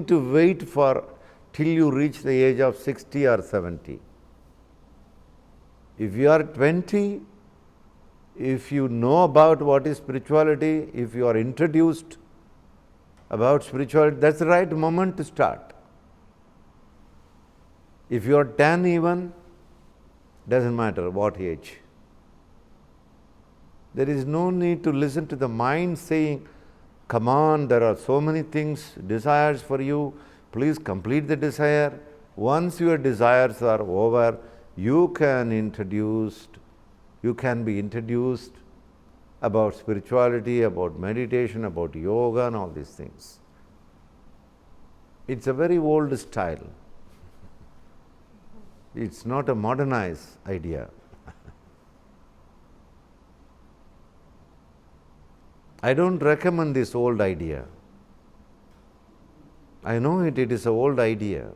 need to wait for till you reach the age of 60 or 70. If you are 20, if you know about what is spirituality, if you are introduced about spirituality, that's the right moment to start. If you are 10 even, doesn't matter what age. There is no need to listen to the mind saying, come on, there are so many things, desires for you, please complete the desire. Once your desires are over, you can be introduced about spirituality, about meditation, about yoga and all these things. It's a very old style. It's not a modernized idea. I don't recommend this old idea. I know it is an old idea.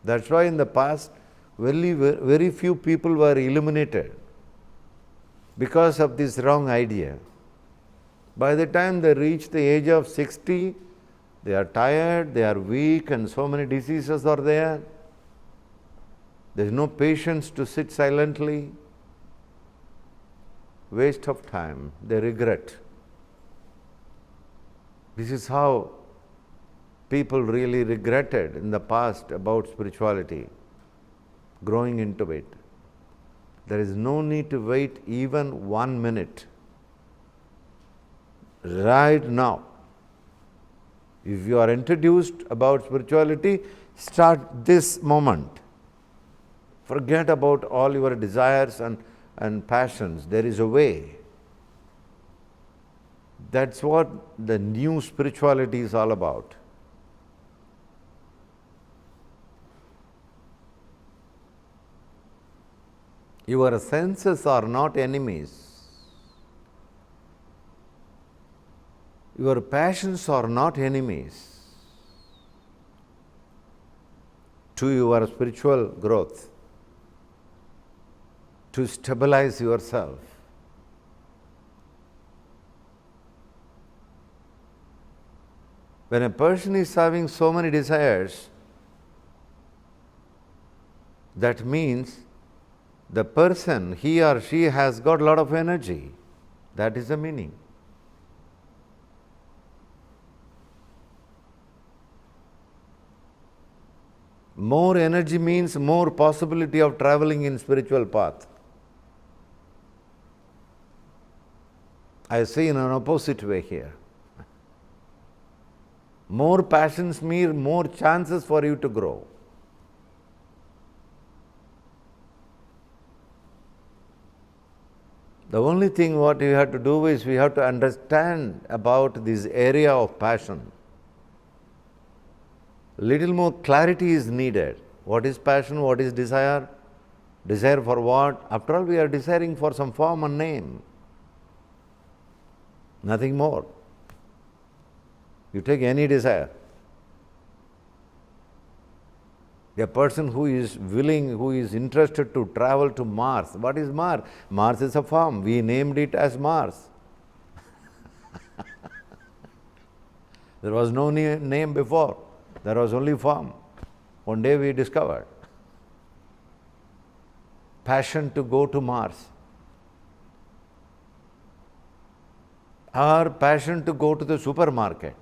That's why in the past, very few people were illuminated because of this wrong idea. By the time they reach the age of 60, they are tired, they are weak, and so many diseases are there. There is no patience to sit silently. Waste of time, they regret. This is how people really regretted in the past about spirituality, growing into it. There is no need to wait even 1 minute. Right now, if you are introduced about spirituality, start this moment. Forget about all your desires and passions. There is a way. That's what the new spirituality is all about. Your senses are not enemies. Your passions are not enemies to your spiritual growth, to stabilize yourself. When a person is having so many desires, that means the person, he or she has got a lot of energy. That is the meaning. More energy means more possibility of traveling in spiritual path. I see in an opposite way here. More passions mean more chances for you to grow. The only thing what you have to do is we have to understand about this area of passion. Little more clarity is needed. What is passion? What is desire? Desire for what? After all, we are desiring for some form and name. Nothing more. You take any desire. A person who is willing, who is interested to travel to Mars. What is Mars? Mars is a form. We named it as Mars. There was no name before. There was only form. One day we discovered. Passion to go to Mars. Or passion to go to the supermarket.